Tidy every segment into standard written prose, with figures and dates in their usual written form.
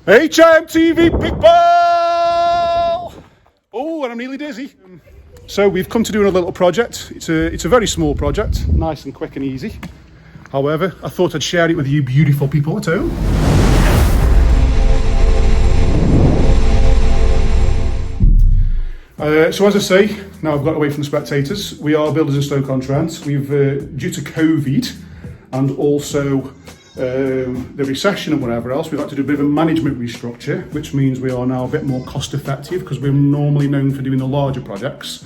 HMTV people! Oh, and I'm nearly dizzy. So we've come to do a little project. It's a very small project, nice and quick and easy. However, I thought I'd share it with you beautiful people at home. So as I say, now I've got away from the spectators, we are builders in Stoke on Trent. We've, due to COVID and also the recession and whatever else, we've had to do a bit of a management restructure, which means we are now a bit more cost effective because we're normally known for doing the larger projects,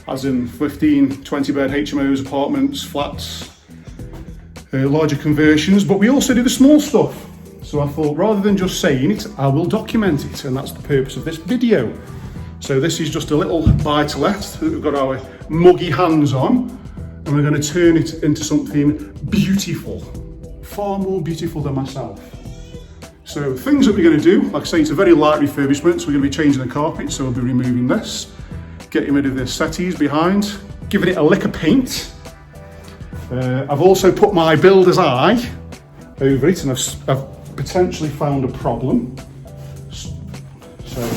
as in 15, 20 bed HMOs, apartments, flats, larger conversions, but we also do the small stuff. So I thought rather than just saying it, I will document it, and that's the purpose of this video. So this is just a little buy-to-let that we've got our muggy hands on, and we're going to turn it into something beautiful, far more beautiful than myself. So things that we're going to do, like I say, it's a very light refurbishment, so we're going to be changing the carpet, so we'll be removing this, getting rid of the settees behind, giving it a lick of paint. I've also put my builder's eye over it, and I've potentially found a problem. So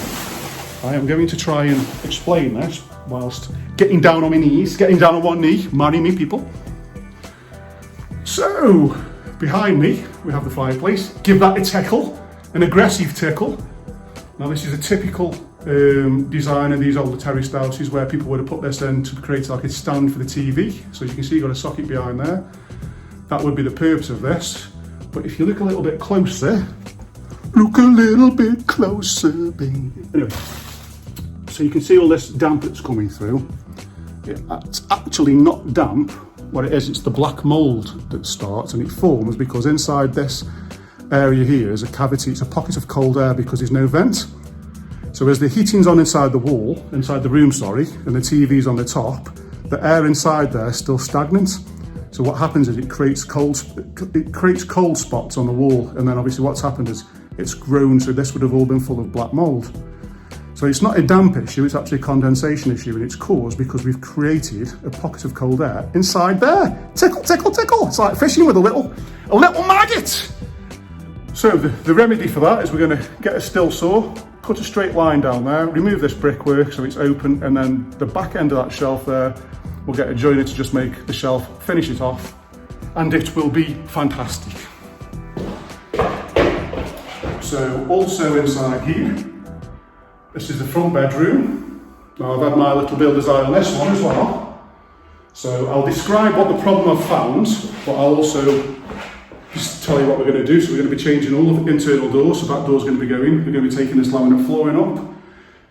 I am going to try and explain this whilst getting down on my knees, getting down on one knee, marry me people. So, behind me, we have the fireplace. Give that a tickle, an aggressive tickle. Now this is a typical design of these older terraced houses where people would have put this in to create like a stand for the TV. So as you can see, you've got a socket behind there. That would be the purpose of this. But if you look a little bit closer, look a little bit closer, baby. Anyway, so you can see all this damp that's coming through. It's actually not damp. What it is, it's the black mould that starts, and it forms because inside this area here is a cavity. It's a pocket of cold air because there's no vent. So as the heating's on inside the wall, inside the room, sorry, and the TV's on the top, the air inside there is still stagnant. So what happens is it creates cold spots on the wall, and then obviously what's happened is it's grown, so this would have all been full of black mould. So it's not a damp issue, it's actually a condensation issue, and it's caused because we've created a pocket of cold air inside there. Tickle, tickle, tickle. It's like fishing with a little maggot. So the remedy for that is we're going to get a still saw, cut a straight line down there, remove this brickwork so it's open, and then the back end of that shelf there, we'll get a joiner to just make the shelf, finish it off, and it will be fantastic. So also inside here, this is the front bedroom. Now I've had my little builder's eye on this one as well. So I'll describe what the problem I've found, but I'll also just tell you what we're going to do. So we're going to be changing all of the internal doors, so that door's going to be going. We're going to be taking this laminate flooring up.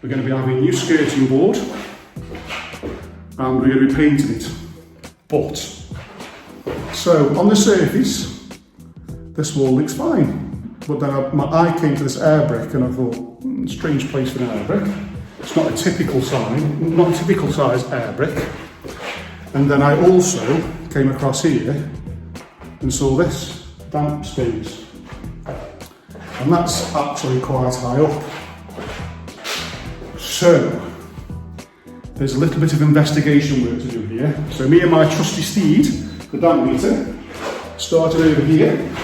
We're going to be having a new skirting board, and we're going to be painting it. But, so on the surface, this wall looks fine. But then my eye came to this air brick and I thought, strange place for an air brick. It's not a typical size air brick. And then I also came across here and saw this, damp stains. And that's actually quite high up. So, there's a little bit of investigation work to do here. So me and my trusty steed, the damp meter, started over here.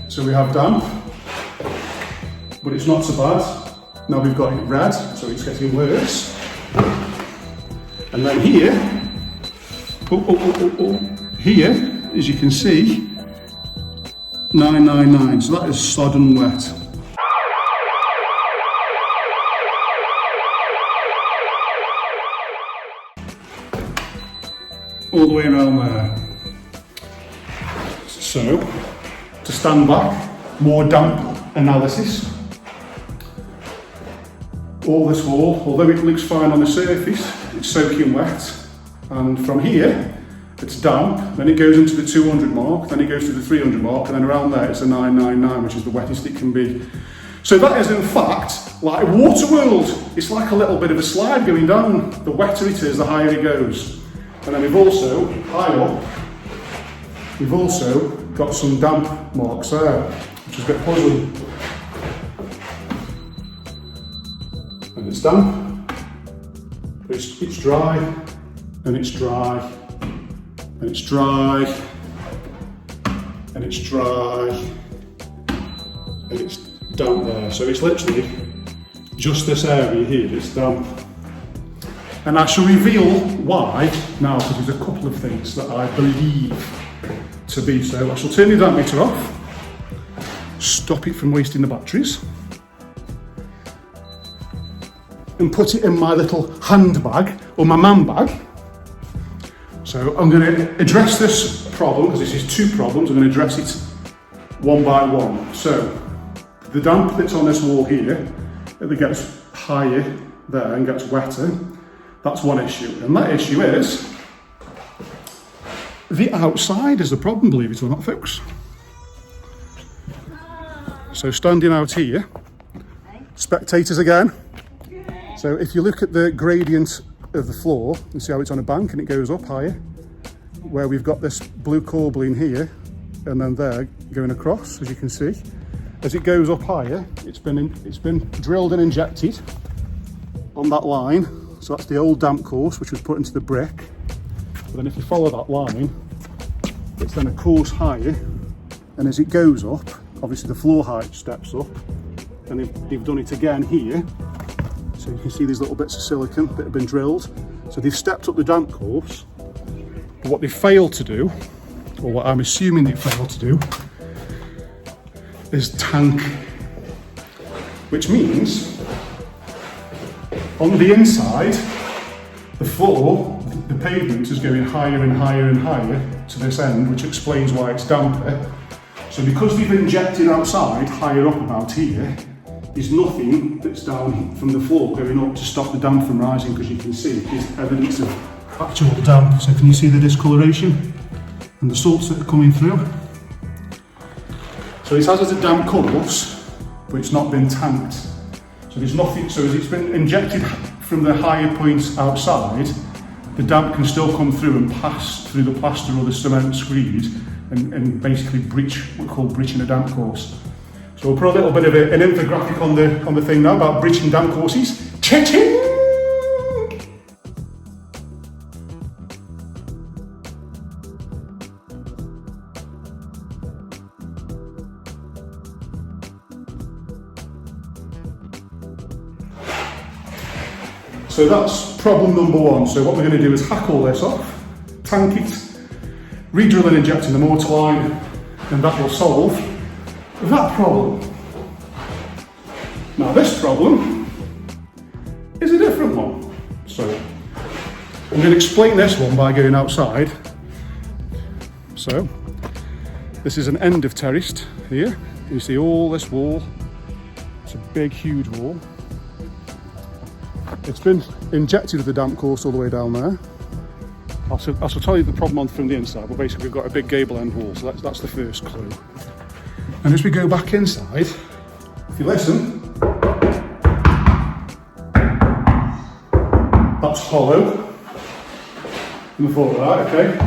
So we have damp, but it's not so bad. Now we've got it red, so it's getting worse. And then here, here, as you can see, 999, so that is sodden wet. All the way around there. So, to stand back, more damp analysis. All this wall, although it looks fine on the surface, it's soaking wet. And from here, it's damp, then it goes into the 200 mark, then it goes to the 300 mark, and then around there it's a 999, which is the wettest it can be. So that is in fact like Waterworld. It's like a little bit of a slide going down. The wetter it is, the higher it goes. And then we've also, high up, we've also got some damp marks there, which is a bit puzzling. And it's damp, but it's dry, and it's dry, and it's dry, and it's dry, and and it's damp there. So it's literally just this area here that's damp. And I shall reveal why now, because there's a couple of things that I believe to be so. I shall turn the damp meter off, stop it from wasting the batteries, and put it in my little handbag, or my man bag. So I'm going to address this problem, because this is two problems. I'm going to address it one by one. So the damp that's on this wall here, it gets higher there and gets wetter. That's one issue. And that issue is the outside is the problem, believe it or not, folks. So standing out here, spectators again. So if you look at the gradient of the floor, you see how it's on a bank and it goes up higher, where we've got this blue corbelline here and then there going across, as you can see. As it goes up higher, it's been drilled and injected on that line. So that's the old damp course which was put into the brick. But then if you follow that line, it's then a course higher, and as it goes up, obviously the floor height steps up, and they've done it again here. So you can see these little bits of silicone that have been drilled. So they've stepped up the damp course. But what they failed to do, or what I'm assuming they failed to do, is tank. Which means, on the inside, the floor, the pavement is going higher and higher and higher to this end, which explains why it's damper. So because they've injected outside, higher up about here, there's nothing that's down from the floor going up to stop the damp from rising, because you can see there's evidence of actual damp. So can you see the discoloration and the salts that are coming through? So it has a damp course, but it's not been tanked. So there's nothing, so as it's been injected from the higher points outside, the damp can still come through and pass through the plaster or the cement screed and basically breach what we call breaching a damp course. So we'll put a little bit of an infographic on the thing now about breaching damp courses. Cha-ching! So that's problem number one. So what we're going to do is hack all this off, tank it, re-drill and inject in the mortar line, and that will solve that problem. Now this problem is a different one. So I'm going to explain this one by going outside. So this is an end of terraced here. You see all this wall. It's a big, huge wall. It's been injected with the damp course all the way down there. I shall tell you the problem from the inside, but basically we've got a big gable end wall, so that's the first clue. And as we go back inside, if you listen, that's hollow. And I thought, right, okay.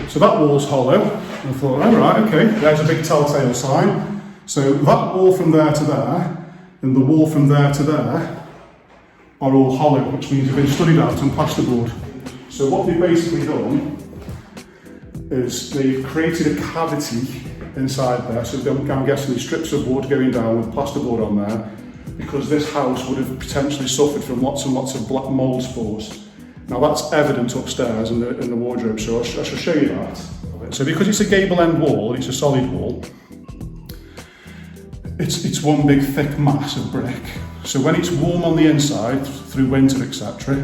So that wall's hollow. And I thought, oh, right, okay, there's a big telltale sign. So that wall from there to there, and the wall from there to there are all hollow, which means they've been studied out on plasterboard. So what they've basically done is they've created a cavity inside there. So I'm guessing these strips of wood going down with plasterboard on there, because this house would have potentially suffered from lots and lots of black mould spores. Now that's evident upstairs in the wardrobe, so I shall show you that. So because it's a gable end wall, it's a solid wall, it's one big thick mass of brick. So when it's warm on the inside through winter, etc.,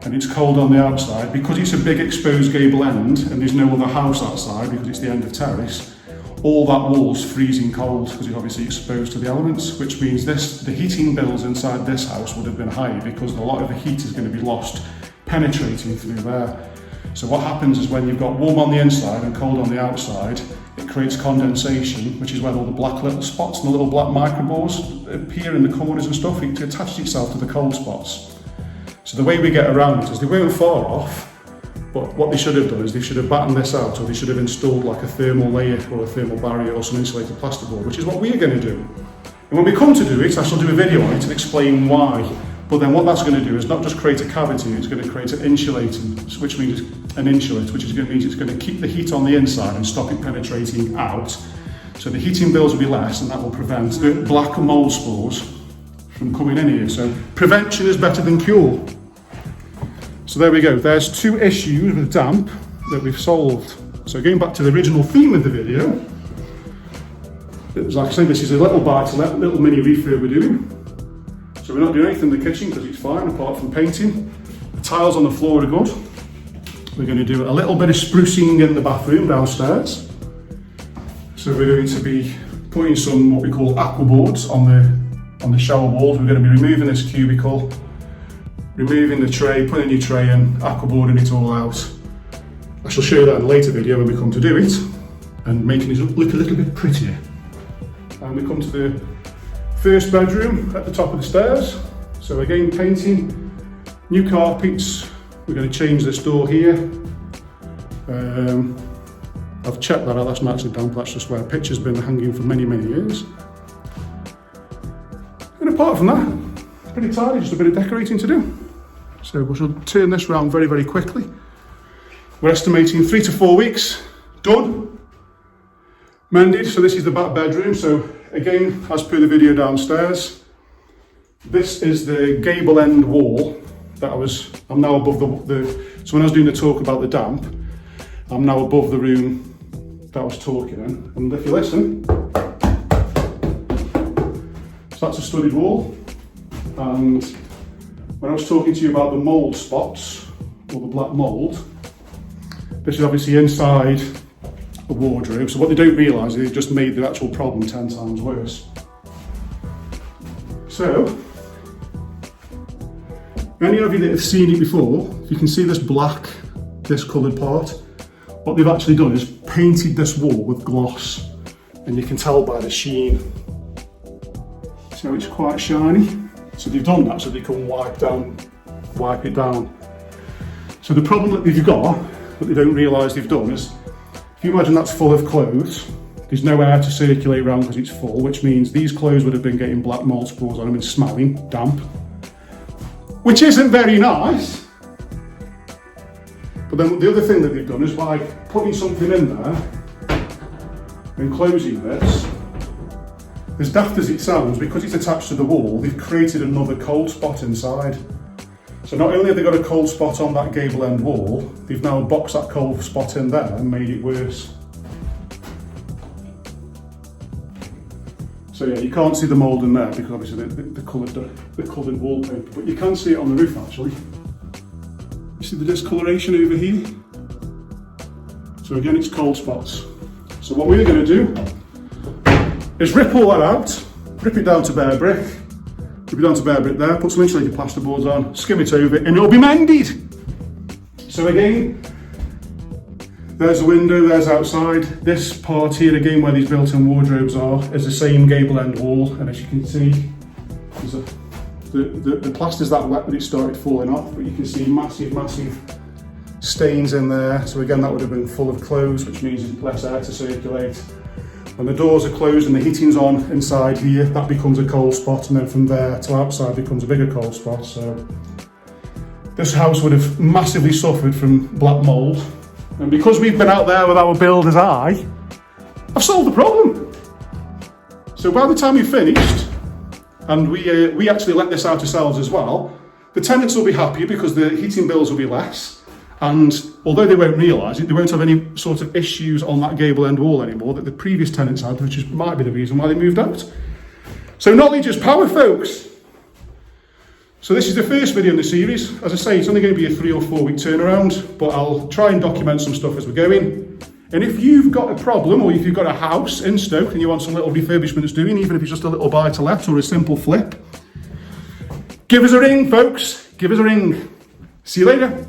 and it's cold on the outside, because it's a big exposed gable end and there's no other house outside because it's the end of terrace, all that wall's freezing cold because it's obviously exposed to the elements, which means the heating bills inside this house would have been high because a lot of the heat is going to be lost penetrating through there. So what happens is when you've got warm on the inside and cold on the outside, it creates condensation, which is where all the black little spots and the little black microbores appear in the corners and stuff. It attaches itself to the cold spots. So the way we get around it is they weren't far off, but what they should have done is they should have battened this out, or they should have installed like a thermal layer or a thermal barrier or some insulated plasterboard, which is what we're going to do. And when we come to do it, I shall do a video on it and explain why. But then what that's going to do is not just create a cavity, it's going to create an insulating, which means an insulate, which is going to mean it's going to keep the heat on the inside and stop it penetrating out. So the heating bills will be less, and that will prevent the black mould spores from coming in here. So prevention is better than cure. So there we go. There's 2 issues with damp that we've solved. So going back to the original theme of the video, it was like I say, this is a little buy-to-let, little mini refurb we're doing. So we're not doing anything in the kitchen because it's fine, apart from painting. The tiles on the floor are good. We're going to do a little bit of sprucing in the bathroom downstairs. So we're going to be putting some what we call aqua boards on the shower walls. We're going to be removing this cubicle, removing the tray, putting a new tray in, aqua boarding it all out. I shall show you that in a later video when we come to do it, and making it look a little bit prettier. And we come to the first bedroom at the top of the stairs. So again, painting, new carpets. We're going to change this door here. I've checked that out, that's not actually damp, that's just where a picture's been hanging for many, many years. And apart from that, pretty tidy, just a bit of decorating to do. So we shall turn this round very, very quickly. We're estimating 3 to 4 weeks, done, mended. So this is the back bedroom. So again, as per the video downstairs, this is the gable end wall that I'm now above so when I was doing the talk about the damp, I'm now above the room that I was talking in. And if you listen, so that's a studded wall. And when I was talking to you about the mould spots, or the black mould, this is obviously inside a wardrobe. So what they don't realise is they've just made the actual problem 10 times worse. So, any of you that have seen it before, if you can see this black, this coloured part, what they've actually done is painted this wall with gloss, and you can tell by the sheen. So it's quite shiny. So they've done that so they can wipe it down. So the problem that they've got, that they don't realise they've done, is if you imagine that's full of clothes, there's no air to circulate around because it's full, which means these clothes would have been getting black mould spores on them and smelling damp, which isn't very nice. But then the other thing that they've done is by putting something in there and closing this, as daft as it sounds, because it's attached to the wall, they've created another cold spot inside. So not only have they got a cold spot on that gable end wall, they've now boxed that cold spot in there and made it worse. So yeah, you can't see the mould in there because obviously the coloured wallpaper, but you can see it on the roof actually. You see the discoloration over here? So again, it's cold spots. So what we're going to do is rip all that out, rip it down to bare brick, rip it down to bare brick there, put some insulated plasterboards on, skim it over, and it'll be mended. So again, there's a window, there's outside. This part here, again, where these built-in wardrobes are, is the same gable end wall, and as you can see, the plaster's that wet that it started falling off, but you can see massive stains in there. So again, that would have been full of clothes, which means there's less air to circulate. When the doors are closed and the heating's on inside here, that becomes a cold spot, and then from there to outside becomes a bigger cold spot. So this house would have massively suffered from black mould. And because we've been out there with our builder's eye, I've solved the problem. So by the time we've finished, and we actually let this out ourselves as well, the tenants will be happier because the heating bills will be less. And although they won't realise it, they won't have any sort of issues on that gable end wall anymore that the previous tenants had, which might be the reason why they moved out. So knowledge is power, folks. So this is the first video in the series. As I say, it's only going to be a 3 or 4 week turnaround, but I'll try and document some stuff as we're going. And if you've got a problem, or if you've got a house in Stoke and you want some little refurbishments doing, even if it's just a little buy to let or a simple flip, give us a ring, folks. Give us a ring. See you later.